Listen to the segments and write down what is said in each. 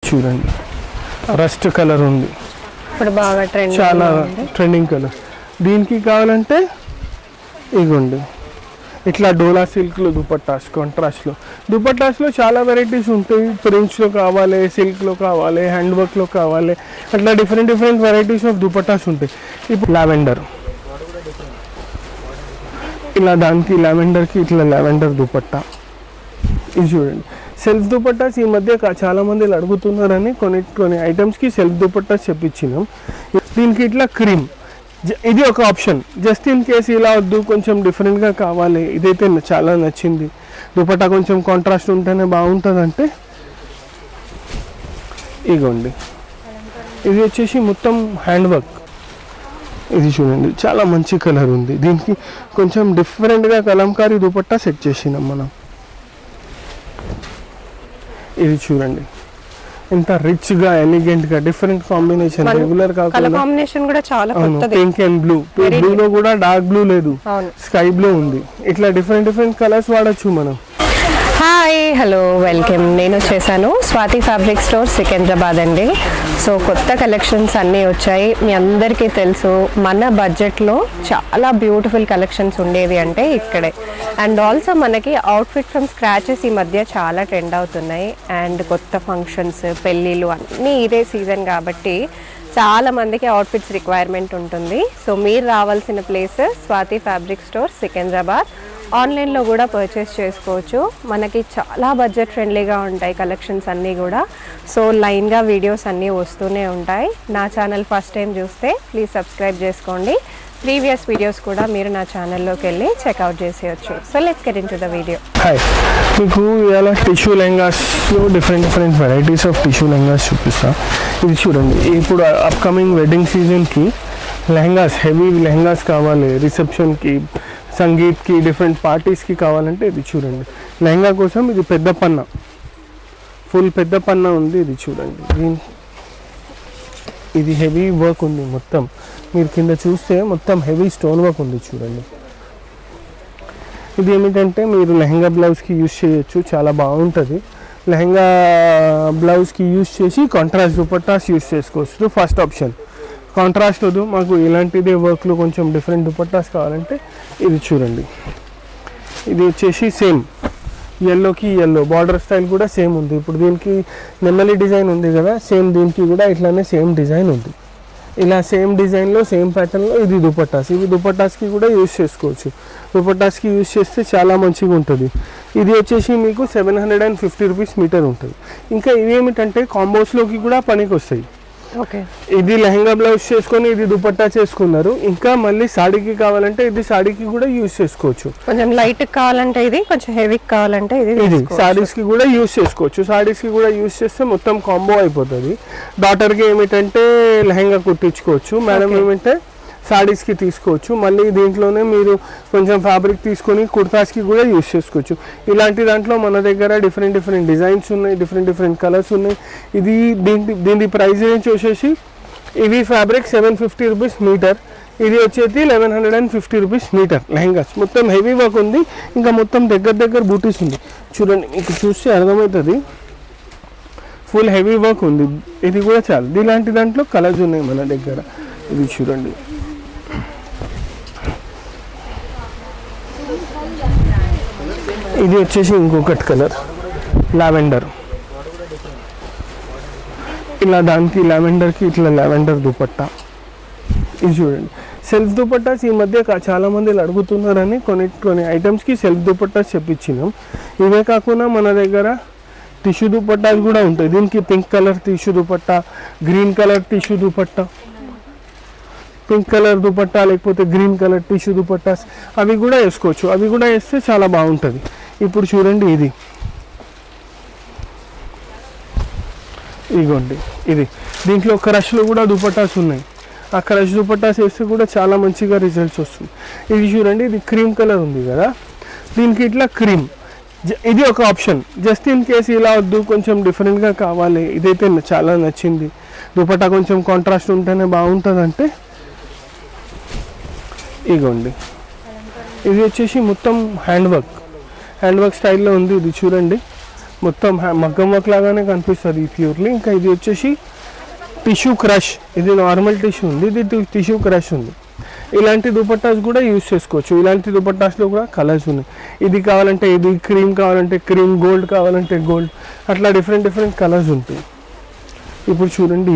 చూడండి rust colour ఉంది, ఇప్పుడు బాగా చాలా ట్రెండింగ్ కలర్. దీనికి కావాలంటే ఇగోండి ఇట్లా డోలా సిల్క్లో దుపట్టాస్, కాంట్రాస్ట్లో దుపట్టాస్లో చాలా వెరైటీస్ ఉంటాయి. ప్రింట్స్లో కావాలి, సిల్క్లో కావాలి, హ్యాండ్ వర్క్లో కావాలి, అట్లా డిఫరెంట్ వెరైటీస్ ఆఫ్ దుపట్టాస్ ఉంటాయి. ఇప్పుడు లావెండర్, ఇలా దానికి లావెండర్కి ఇట్లా లావెండర్ దుపట్టా. ఇది చూడండి సెల్ఫ్ దుపట్టాస్ ఈ మధ్య చాలా మంది అడుగుతున్నారని కొన్ని ఐటమ్స్కి సెల్ఫ్ దుపట్టాస్ చెప్పించినాం. దీనికి ఇట్లా క్రీమ్, ఇది ఒక ఆప్షన్. జస్ట్ ఇన్ కేసు ఇలా వద్దు కొంచెం డిఫరెంట్గా కావాలి, ఇదైతే చాలా నచ్చింది, దుపట్టా కొంచెం కాంట్రాస్ట్ ఉంటేనే బాగుంటుంది అంటే ఇగోండి ఇది వచ్చేసి మొత్తం హ్యాండ్ వర్క్. ఇది చూడండి చాలా మంచి కలర్ ఉంది, దీనికి కొంచెం డిఫరెంట్గా కలంకారీ దుపట్టా సెట్ చేసినాం మనం. ఇది చూడండి ఎంత రిచ్ గా ఎలిగెంట్ గా డిఫరెంట్ కాంబినేషన్, రెగ్యులర్ కాకుండా కాంబినేషన్ కూడా చాలా కొత్తది. పింక్ అండ్ బ్లూ, బ్లూ లో కూడా డార్క్ బ్లూ లేదు, స్కై బ్లూ ఉంది. ఇట్లా డిఫరెంట్ కలర్స్ వాడచ్చు మనం. హాయ్ హలో వెల్కమ్, నేను వచ్చేసాను స్వాతి ఫ్యాబ్రిక్ స్టోర్ సికింద్రాబాద్ అండి. సో కొత్త కలెక్షన్స్ అన్నీ వచ్చాయి. మీ అందరికీ తెలుసు మన బడ్జెట్లో చాలా బ్యూటిఫుల్ కలెక్షన్స్ ఉండేవి అంటే ఇక్కడే. అండ్ ఆల్సో మనకి అవుట్ఫిట్ ఫ్రమ్ స్క్రాచెస్ ఈ మధ్య చాలా ట్రెండ్ అవుతున్నాయి. అండ్ కొత్త ఫంక్షన్స్, పెళ్ళిళ్ళు అన్నీ ఇదే సీజన్ కాబట్టి చాలా మందికి అవుట్ఫిట్స్ రిక్వైర్మెంట్ ఉంటుంది. సో మీరు రావాల్సిన place Swathi fabric store Secunderabad. ఆన్లైన్లో కూడా పర్చేస్ చేసుకోవచ్చు. మనకి చాలా బడ్జెట్ ఫ్రెండ్లీగా ఉంటాయి కలెక్షన్స్ అన్నీ కూడా. సో లైన్గా వీడియోస్ అన్నీ వస్తూనే ఉంటాయి. నా ఛానల్ ఫస్ట్ టైం చూస్తే ప్లీజ్ సబ్స్క్రైబ్ చేసుకోండి. ప్రీవియస్ వీడియోస్ కూడా మీరు నా ఛానల్లోకి వెళ్ళి చెక్అవుట్ చేసేయచ్చు. So let's get into the video. Hi, మీకు ఇలా టిష్యూ లెహంగాస్లో different varieties of tissue lehengas చూపిస్తా. ఇది చూడండి, ఇప్పుడు అప్కమింగ్ వెడ్డింగ్ సీజన్కి లెహంగాస్, హెవీ లెహంగాస్ కావాలి, రిసెప్షన్కి, సంగీత్కి, డిఫరెంట్ పార్టీస్కి కావాలంటే ఇది చూడండి. లెహంగా కోసం ఇది పెద్ద పన్నా, ఫుల్ పెద్ద పన్నా ఉంది. ఇది చూడండి, ఇది హెవీ వర్క్ ఉంది మొత్తం. మీరు కింద చూస్తే మొత్తం హెవీ స్టోన్ వర్క్ ఉంది చూడండి. ఇది ఏమిటంటే మీరు లెహంగా బ్లౌజ్కి యూజ్ చేయొచ్చు, చాలా బాగుంటుంది. లెహంగా బ్లౌజ్కి యూజ్ చేసి కాంట్రాస్ట్ దుపట్టాస్ యూజ్ చేసుకోవచ్చు. First option. కాంట్రాస్ట్ వద్దు మాకు ఇలాంటిదే వర్క్లో కొంచెం డిఫరెంట్ దుపట్టాస్ కావాలంటే ఇది చూడండి. ఇది వచ్చేసి సేమ్ ఎల్లోకి ఎల్లో, బార్డర్ స్టైల్ కూడా సేమ్ ఉంది. ఇప్పుడు దీనికి నెమలి డిజైన్ ఉంది కదా, సేమ్ దీనికి కూడా ఇట్లానే సేమ్ డిజైన్ ఉంది. ఇలా సేమ్ డిజైన్లో సేమ్ ప్యాటర్న్లో ఇది దుపట్టాస్. ఇవి దుపట్టాస్కి కూడా యూజ్ చేసుకోవచ్చు. దుపట్టాస్కి యూజ్ చేస్తే చాలా మంచిగా ఉంటుంది. ఇది వచ్చేసి మీకు 750 రూపీస్ మీటర్ ఉంటుంది. ఇంకా ఇవేమిటంటే కాంబోస్లోకి కూడా పనికి వస్తాయి. ఓకే, ఇది లెహంగా బ్లౌజ్ చేసుకొని ఇది దుపట్టా చేసుకున్నారు. ఇంకా మళ్ళీ సాడీకి కావాలంటే ఇది సాడీకి కూడా యూజ్ చేసుకోవచ్చు. కొంచెం లైట్ కావాలంటే ఇది, కొంచెం హెవీ కావాలంటే ఇది సారీస్కి కూడా యూజ్ చేసుకోవచ్చు. సారీస్కి కూడా యూజ్ చేస్తే మొత్తం కాంబో అయిపోతుంది. డాటర్కి ఏమిటంటే లెహంగా కుట్టించుకోవచ్చు, మేడం ఏమంటే సారీస్కి తీసుకోవచ్చు. మళ్ళీ దీంట్లోనే మీరు కొంచెం ఫ్యాబ్రిక్ తీసుకొని కుర్తాస్కి కూడా యూజ్ చేసుకోవచ్చు. ఇలాంటి దాంట్లో మన దగ్గర డిఫరెంట్ డిజైన్స్ ఉన్నాయి, డిఫరెంట్ కలర్స్ ఉన్నాయి. ఇది దీని ప్రైస్ రేంజ్ వచ్చేసి ఇవి ఫ్యాబ్రిక్ 750 రూపీస్ మీటర్, ఇది వచ్చేసి 1150 రూపీస్ మీటర్. లెహంగాస్ మొత్తం హెవీ వర్క్ ఉంది. ఇంకా మొత్తం దగ్గర బూటీస్ ఉంది చూడండి, మీకు చూస్తే అర్థమవుతుంది. ఫుల్ హెవీ వర్క్ ఉంది. ఇది కూడా చాలు. ఇలాంటి దాంట్లో కలర్స్ ఉన్నాయి మన దగ్గర. ఇది చూడండి, ఇది వచ్చేసి ఇంకొకటి కలర్ లావెండర్. ఇలా దానికి లావెండర్కి ఇట్లా లావెండర్ దుపట్టా. ఇది చూడండి సెల్ఫ్ దుపట్టాస్ ఈ మధ్య చాలా మంది అడుగుతున్నారని కొన్ని ఐటమ్స్కి సెల్ఫ్ దుపట్టాస్ చెప్పించినాం. ఇవే కాకుండా మన దగ్గర టిష్యూ దుపట్టాలు కూడా ఉంటాయి. దీనికి pink colour tissue dupatta, green colour tissue dupatta, pink colour dupatta లేకపోతే గ్రీన్ కలర్ టిష్యూ దుపట్టాస్ అవి కూడా వేసుకోవచ్చు. అవి కూడా వేస్తే చాలా బాగుంటుంది. ఇప్పుడు చూడండి, ఇదిగోండి ఇది దీంట్లో క్రష్లో కూడా దుపట్టాస్ ఉన్నాయి. ఆ క్రష్ దుపట్టాస్ వేస్తే కూడా చాలా మంచిగా రిజల్ట్స్ వస్తుంది. ఇది చూడండి, ఇది క్రీమ్ కలర్ ఉంది కదా, దీనికి ఇట్లా క్రీమ్, ఇది ఒక ఆప్షన్. జస్ట్ ఇన్ కేసు ఇలా వద్దు కొంచెం డిఫరెంట్గా కావాలి, ఇదైతే చాలా నచ్చింది, దుపట్టా కొంచెం కాంట్రాస్ట్ ఉంటేనే బాగుంటుంది అంటే ఇగోండి. ఇది వచ్చేసి మొత్తం హ్యాండ్ వర్క్ స్టైల్లో ఉంది. ఇది చూడండి మొత్తం మగ్గం వర్క్ లాగానే కనిపిస్తుంది ప్యూర్లీ. ఇంకా ఇది వచ్చేసి టిష్యూ క్రష్, ఇది నార్మల్ టిష్యూ ఉంది, ఇది టిష్యూ క్రష్ ఉంది. ఇలాంటి దుపట్టాస్ కూడా యూస్ చేసుకోవచ్చు. ఇలాంటి దుపట్టాస్లో కూడా కలర్స్ ఉన్నాయి. ఇది కావాలంటే ఇది, క్రీమ్ కావాలంటే క్రీమ్, గోల్డ్ కావాలంటే గోల్డ్, అట్లా డిఫరెంట్ డిఫరెంట్ కలర్స్ ఉంటాయి. ఇప్పుడు చూడండి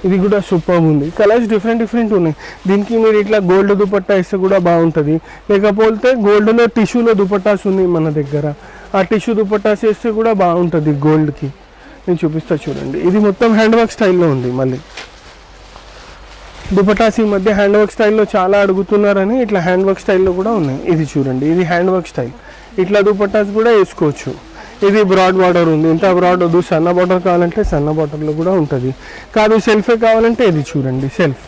ఇది కూడా సూపర్ ఉంది. కలర్స్ డిఫరెంట్ డిఫరెంట్ ఉన్నాయి. దీనికి మీరు ఇట్లా గోల్డ్ దుపట్టా ఇస్తే కూడా బాగుంటుంది. లేకపోతే గోల్డ్లో టిష్యూలో దుపట్టాస్ ఉన్నాయి మన దగ్గర, ఆ టిష్యూ దుపట్టాస్ వేస్తే కూడా బాగుంటుంది గోల్డ్కి. నేను చూపిస్తా చూడండి. ఇది మొత్తం హ్యాండ్ వర్క్ స్టైల్లో ఉంది. మళ్ళీ దుపట్టాస్ ఈ మధ్య హ్యాండ్ వర్క్ స్టైల్లో చాలా అడుగుతున్నారని ఇట్లా హ్యాండ్ వర్క్ స్టైల్లో కూడా ఉన్నాయి. ఇది చూడండి, ఇది హ్యాండ్ వర్క్ స్టైల్. ఇట్లా దుపట్టాస్ కూడా వేసుకోవచ్చు. ఇది బ్రాడ్ బార్డర్ ఉంది, ఇంత బ్రాడ్ వద్దు, సన్న బార్డర్ కావాలంటే సన్న బార్డర్లో కూడా ఉంటుంది. కాదు సెల్ఫే కావాలంటే ఇది చూడండి సెల్ఫ్,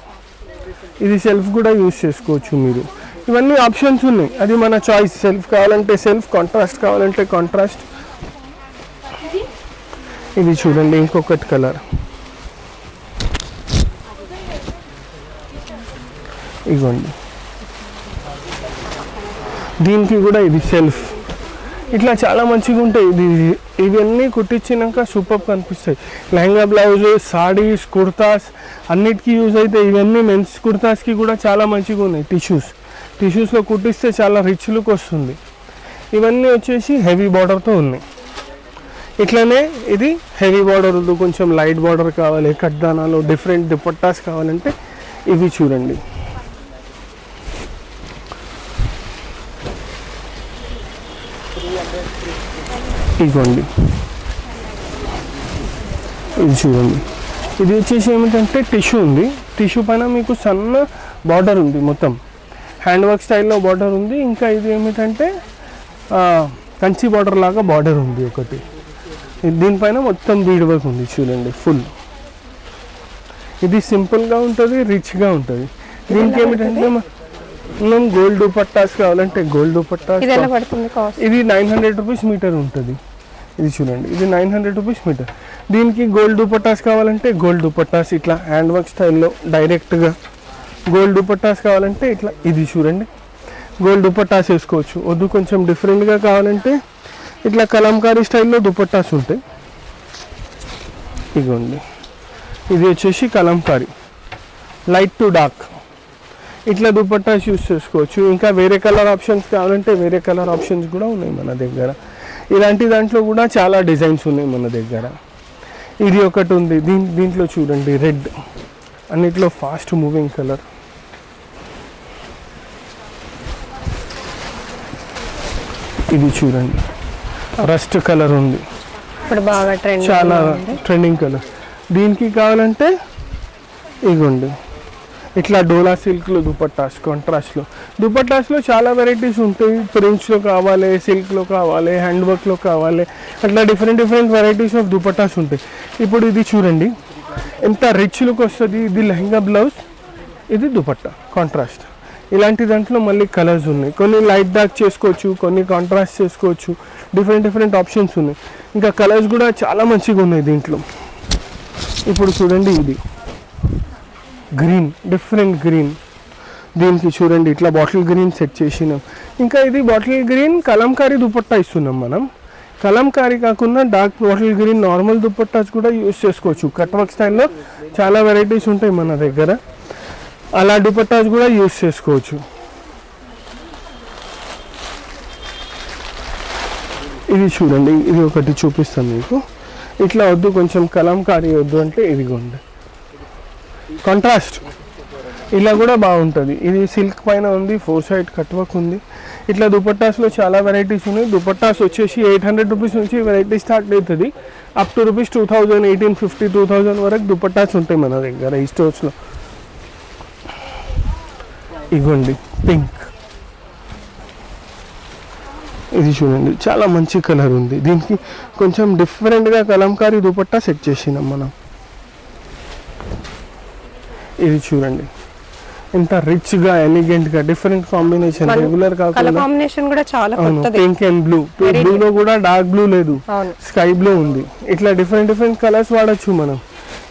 ఇది సెల్ఫ్ కూడా యూజ్ చేసుకోవచ్చు మీరు. ఇవన్నీ ఆప్షన్స్ ఉన్నాయి, అది మన చాయిస్. సెల్ఫ్ కావాలంటే సెల్ఫ్, కాంట్రాస్ట్ కావాలంటే కాంట్రాస్ట్. ఇది చూడండి ఇంకొకటి కలర్, ఇదిగోండి. దీనికి కూడా ఇది సెల్ఫ్. ఇట్లా చాలా మంచిగా ఉంటాయి. ఇవన్నీ కుట్టించినాక సూపర్ కనిపిస్తాయి. లెహంగా బ్లౌజ్, సాడీస్, కుర్తాస్ అన్నిటికీ యూజ్ అవుతాయి. ఇవన్నీ మెన్స్ కుర్తాస్కి కూడా చాలా మంచిగా ఉన్నాయి. టిష్యూస్లో కుట్టిస్తే చాలా రిచ్ లుక్ వస్తుంది. ఇవన్నీ వచ్చేసి హెవీ బార్డర్తో ఉన్నాయి. ఇట్లానే ఇది హెవీ బార్డర్, కొంచెం లైట్ బార్డర్ కావాలి, కడ్దానాలు, డిఫరెంట్ దుపట్టాస్ కావాలంటే ఇవి చూడండి. ఇదిగోండి, ఇది చూడండి. ఇది వచ్చేసి ఏమిటంటే టిష్యూ ఉంది. టిష్యూ పైన మీకు సన్న బార్డర్ ఉంది, మొత్తం హ్యాండ్ వర్క్ స్టైల్లో బార్డర్ ఉంది. ఇంకా ఇది ఏమిటంటే కంచి బార్డర్ లాగా బార్డర్ ఉంది ఒకటి. దీనిపైన మొత్తం బీడ్ వర్క్ ఉంది చూడండి ఫుల్. ఇది సింపుల్గా ఉంటుంది, రిచ్గా ఉంటుంది. దీనికి ఏమిటంటే మనం గోల్డ్ దుపట్టాస్ కావాలంటే గోల్డ్ దుపట్టాస్. ఇది 900 రూపీస్ మీటర్ ఉంటుంది. ఇది చూడండి, ఇది 900 రూపీస్ మీటర్. దీనికి గోల్డ్ దుపట్టాస్ కావాలంటే గోల్డ్ దుపట్టాస్, ఇట్లా హ్యాండ్ వర్క్ స్టైల్లో డైరెక్ట్గా గోల్డ్ దుపట్టాస్ కావాలంటే ఇట్లా. ఇది చూడండి, గోల్డ్ దుపట్టాస్ వేసుకోవచ్చు. వద్దు కొంచెం డిఫరెంట్గా కావాలంటే ఇట్లా కలంకారీ స్టైల్లో దుపట్టాస్ ఉంటాయి. ఇదిగోండి, ఇది వచ్చేసి కలంకారీ, లైట్ టు డార్క్, ఇట్లా దుపట్టాస్ యూస్ చేసుకోవచ్చు. ఇంకా వేరే కలర్ ఆప్షన్స్ కావాలంటే వేరే కలర్ ఆప్షన్స్ కూడా ఉన్నాయి మన దగ్గర. ఇలాంటి దాంట్లో కూడా చాలా డిజైన్స్ ఉన్నాయి మన దగ్గర. ఇది ఒకటి ఉంది. దీంట్లో చూడండి రెడ్, అన్నిట్లో ఫాస్ట్ మూవింగ్ కలర్. ఇది చూడండి రస్ట్ కలర్ ఉంది, ఇప్పుడు బాగా చాలా ట్రెండింగ్ కలర్. దీనికి కావాలంటే ఇగోండి ఇట్లా డోలా సిల్క్లో దుపట్టాస్, కాంట్రాస్ట్లో దుపట్టాస్లో చాలా వెరైటీస్ ఉంటాయి. ప్రింట్స్లో కావాలి, సిల్క్లో కావాలి, హ్యాండ్ వర్క్లో కావాలి, అట్లా different different varieties of dupattas ఉంటాయి. ఇప్పుడు ఇది చూడండి ఎంత రిచ్ లుక్ వస్తుంది. ఇది లెహంగా బ్లౌజ్, ఇది దుపట్టా కాంట్రాస్ట్. ఇలాంటి దాంట్లో మళ్ళీ కలర్స్ ఉన్నాయి. కొన్ని లైట్ డార్క్ చేసుకోవచ్చు, కొన్ని కాంట్రాస్ట్ చేసుకోవచ్చు. డిఫరెంట్ డిఫరెంట్ ఆప్షన్స్ ఉన్నాయి. ఇంకా కలర్స్ కూడా చాలా మంచిగా ఉన్నాయి దీంట్లో. ఇప్పుడు చూడండి ఇది గ్రీన్, డిఫరెంట్ గ్రీన్. దీనికి చూడండి ఇట్లా బాటిల్ గ్రీన్ సెట్ చేసినాం. ఇంకా ఇది బాటిల్ గ్రీన్ కలంకారీ దుపట్టా ఇస్తున్నాం మనం. కలంకారీ కాకుండా dark bottle green normal dupattas కూడా యూస్ చేసుకోవచ్చు. కట్ వర్క్ స్టైల్లో చాలా వెరైటీస్ ఉంటాయి మన దగ్గర, అలా దుపట్టాస్ కూడా యూస్ చేసుకోవచ్చు. ఇది చూడండి, ఇది ఒకటి చూపిస్తాను మీకు. ఇట్లా వద్దు కొంచెం కలంకారీ వద్దు అంటే ఇదిగోండి కాంట్రాస్ట్, ఇలా కూడా బాగుంటుంది. ఇది సిల్క్ పైన ఉంది, 4 సైడ్ కట్ వర్క్ ఉంది. ఇట్లా దుపట్టాస్లో చాలా వెరైటీస్ ఉన్నాయి. దుపట్టాస్ వచ్చేసి 800 రూపీస్ నుంచి వెరైటీ స్టార్ట్ అవుతుంది. అప్ టు రూపీస్ 2000, 1850, 2000 వరకు దుపట్టాస్ ఉంటాయి మన దగ్గర ఈ స్టోర్స్లో. ఇవ్వండి పింక్, ఇది చూడండి చాలా మంచి కలర్ ఉంది. దీనికి కొంచెం డిఫరెంట్గా కలంకారీ దుపట్టా సెట్ చేసినాం మనం. ఇది చూడండి ఎంత రిచ్ గా, ఎలిగెంట్ గా, డిఫరెంట్ కాంబినేషన్, రెగ్యులర్ కాకుండా కాంబినేషన్ కూడా చాలా కొత్తది. పింక్ అండ్ బ్లూ, బ్లూ లో కూడా డార్క్ బ్లూ లేదు, స్కై బ్లూ ఉంది. ఇట్లా డిఫరెంట్ డిఫరెంట్ కలర్స్ వాడచ్చు మనం.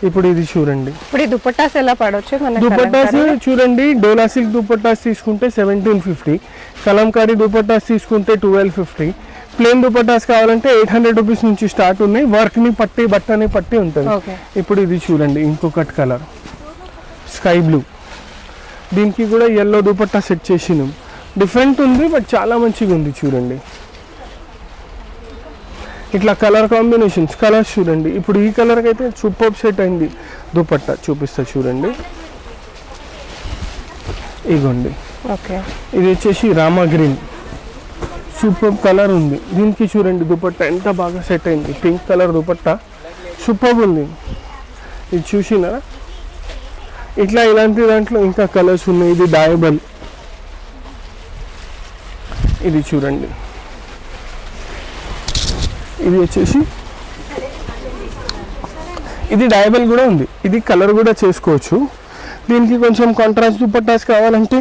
ఇప్పుడు ఇది చూడండి, ఇప్పుడు ఈ దుపట్టాస్ ఎలా పడవచ్చు మన దుపట్టాస్ చూడండి. డోలా సిల్క్ దుపట్టాస్ తీసుకుంటే 1750, కలంకారీ దుపట్టాస్ తీసుకుంటే 1250, ప్లేన్ దుపట్టాస్ కావాలంటే 800 రూపీస్ నుంచి స్టార్ట్ ఉన్నాయి. వర్క్ని పట్టి బట్టని పట్టి ఉంటుంది. ఇప్పుడు ఇది చూడండి, ఇంకొకటి కలర్ స్కై బ్లూ, దీనికి కూడా ఎల్లో దుపట్టా సెట్ చేసినాం. డిఫరెంట్ ఉంది బట్ చాలా మంచిగా ఉంది చూడండి. ఇట్లా కలర్ కాంబినేషన్స్ కలర్స్ చూడండి. ఇప్పుడు ఈ కలర్కి అయితే సూపర్ సెట్ అయింది దుపట్టా, చూపిస్తా చూడండి. ఇగోండి, ఇది వచ్చేసి రామా గ్రీన్, సూపర్ కలర్ ఉంది. దీనికి చూడండి దుపట్టా ఎంత బాగా సెట్ అయింది. పింక్ కలర్ దుపట్టా సూపర్ ఉంది. ఇది చూసినారా? ఇట్లా ఇలాంటి దాంట్లో ఇంకా కలర్స్ ఉన్నాయి. ఇది డయబల్, ఇది చూడండి. ఇది వచ్చేసి ఇది డయబల్ కూడా ఉంది. ఇది కలర్ కూడా చేసుకోవచ్చు. దీనికి కొంచెం కాంట్రాస్ట్ దుపట్టాస్ కావాలంటే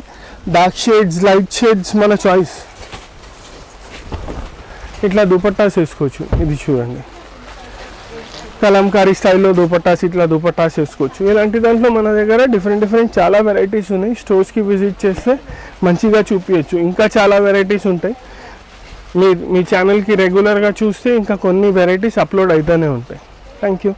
డార్క్ షేడ్స్, లైట్ షేడ్స్ మన చాయిస్. ఇట్లా దుపట్టాస్ వేసుకోవచ్చు. ఇది చూడండి, కలంకారీ స్టైల్లో దుపట్టాస్, ఇట్లా దుపట్టాస్ వేసుకోవచ్చు. ఇలాంటి దాంట్లో మన దగ్గర డిఫరెంట్ చాలా వెరైటీస్ ఉన్నాయి. స్టోర్స్కి విజిట్ చేస్తే మంచిగా చూపించచ్చు. ఇంకా చాలా వెరైటీస్ ఉంటాయి. మీ ఛానల్కి రెగ్యులర్గా చూస్తే ఇంకా కొన్ని వెరైటీస్ అప్లోడ్ అవుతూనే ఉంటాయి. Thank you.